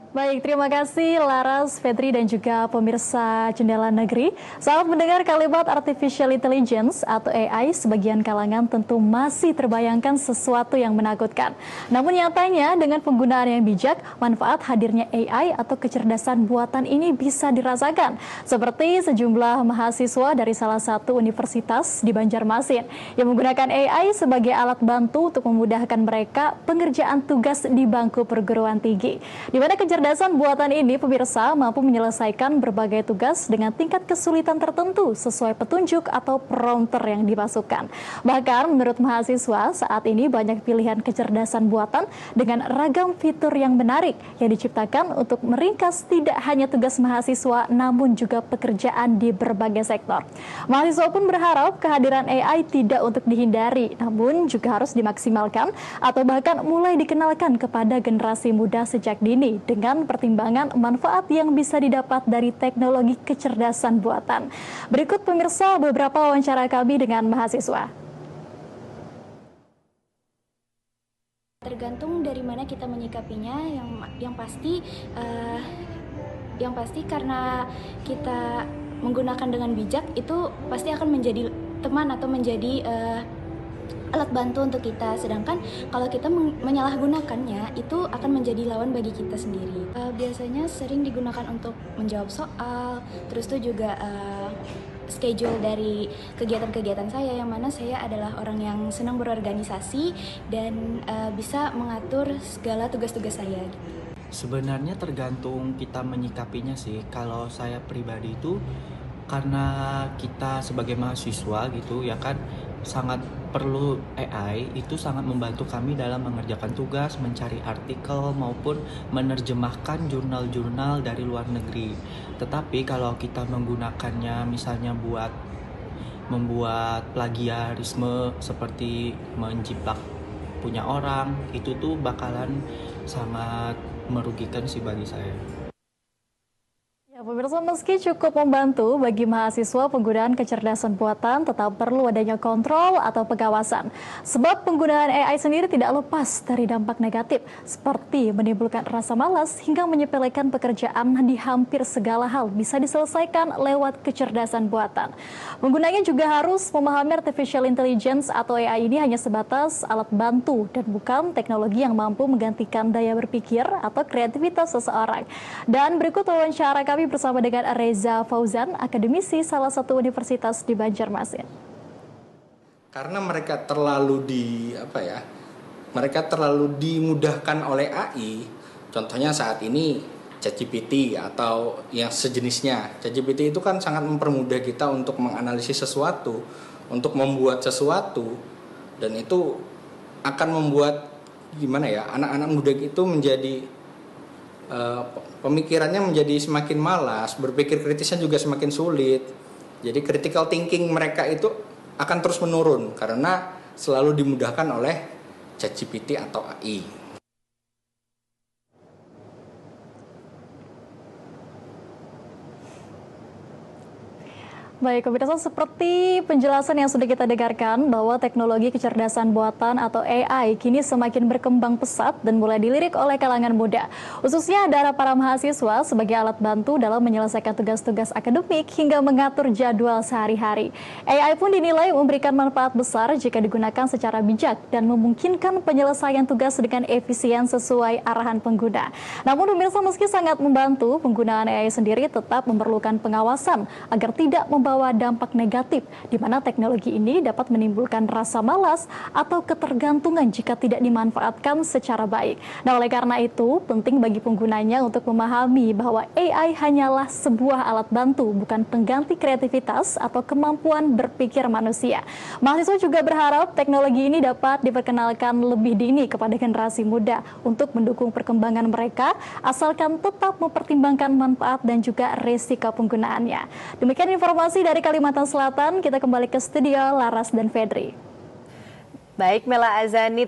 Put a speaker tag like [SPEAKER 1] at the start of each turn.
[SPEAKER 1] Baik, terima kasih Laras, Fedri, dan juga pemirsa Jendela Negeri. Saat mendengar kalimat Artificial Intelligence atau AI, sebagian kalangan tentu masih terbayangkan sesuatu yang menakutkan. Namun nyatanya dengan penggunaan yang bijak, manfaat hadirnya AI atau kecerdasan buatan ini bisa dirasakan. Seperti sejumlah mahasiswa dari salah satu universitas di Banjarmasin yang menggunakan AI sebagai alat bantu untuk memudahkan mereka pengerjaan tugas di bangku perguruan tinggi. Di mana kecerdasan buatan ini, pemirsa, mampu menyelesaikan berbagai tugas dengan tingkat kesulitan tertentu sesuai petunjuk atau prompter yang dimasukkan. Bahkan menurut mahasiswa, saat ini banyak pilihan kecerdasan buatan dengan ragam fitur yang menarik yang diciptakan untuk meringkas tidak hanya tugas mahasiswa namun juga pekerjaan di berbagai sektor. Mahasiswa pun berharap kehadiran AI tidak untuk dihindari, namun juga harus dimaksimalkan atau bahkan mulai dikenalkan kepada generasi muda sejak dini dengan pertimbangan manfaat yang bisa didapat dari teknologi kecerdasan buatan. Berikut pemirsa beberapa wawancara kami dengan mahasiswa.
[SPEAKER 2] Tergantung dari mana kita menyikapinya, yang pasti karena kita menggunakan dengan bijak itu pasti akan menjadi teman atau menjadi alat bantu untuk kita. Sedangkan kalau kita menyalahgunakannya itu akan menjadi lawan bagi kita sendiri. Biasanya sering digunakan untuk menjawab soal, terus tuh juga schedule dari kegiatan-kegiatan saya, yang mana saya adalah orang yang senang berorganisasi dan bisa mengatur segala tugas-tugas saya.
[SPEAKER 3] Sebenarnya tergantung kita menyikapinya sih. Kalau saya pribadi itu karena kita sebagai mahasiswa gitu ya kan sangat perlu AI, itu sangat membantu kami dalam mengerjakan tugas, mencari artikel maupun menerjemahkan jurnal-jurnal dari luar negeri. Tetapi kalau kita menggunakannya misalnya buat membuat plagiarisme seperti menjiplak punya orang, itu tuh bakalan sangat merugikan sih bagi saya.
[SPEAKER 1] Ya, pemirsa, meski cukup membantu bagi mahasiswa, penggunaan kecerdasan buatan tetap perlu adanya kontrol atau pengawasan. Sebab penggunaan AI sendiri tidak lepas dari dampak negatif, seperti menimbulkan rasa malas hingga menyepelekan pekerjaan di hampir segala hal bisa diselesaikan lewat kecerdasan buatan. Penggunanya juga harus memahami Artificial Intelligence atau AI ini hanya sebatas alat bantu dan bukan teknologi yang mampu menggantikan daya berpikir atau kreativitas seseorang. Dan berikut wawancara kami bersama dengan Reza Fauzan, akademisi salah satu universitas di Banjarmasin.
[SPEAKER 4] Karena mereka terlalu dimudahkan oleh AI. Contohnya saat ini ChatGPT atau yang sejenisnya. ChatGPT itu kan sangat mempermudah kita untuk menganalisis sesuatu, untuk membuat sesuatu, dan itu akan membuat anak-anak muda itu menjadi pemikirannya menjadi semakin malas, berpikir kritisnya juga semakin sulit. Jadi critical thinking mereka itu akan terus menurun karena selalu dimudahkan oleh ChatGPT atau AI.
[SPEAKER 1] Baik, pemirsa, seperti penjelasan yang sudah kita dengarkan bahwa teknologi kecerdasan buatan atau AI kini semakin berkembang pesat dan mulai dilirik oleh kalangan muda. Khususnya dari para mahasiswa sebagai alat bantu dalam menyelesaikan tugas-tugas akademik hingga mengatur jadwal sehari-hari. AI pun dinilai memberikan manfaat besar jika digunakan secara bijak dan memungkinkan penyelesaian tugas dengan efisien sesuai arahan pengguna. Namun pemirsa, meski sangat membantu, penggunaan AI sendiri tetap memerlukan pengawasan agar tidak membawa dampak negatif, di mana teknologi ini dapat menimbulkan rasa malas atau ketergantungan jika tidak dimanfaatkan secara baik. Nah, oleh karena itu, penting bagi penggunanya untuk memahami bahwa AI hanyalah sebuah alat bantu, bukan pengganti kreativitas atau kemampuan berpikir manusia. Mahasiswa juga berharap teknologi ini dapat diperkenalkan lebih dini kepada generasi muda untuk mendukung perkembangan mereka, asalkan tetap mempertimbangkan manfaat dan juga resiko penggunaannya. Demikian informasi dari Kalimantan Selatan, kita kembali ke studio Laras dan Fedri.
[SPEAKER 5] Baik, Mela Azani.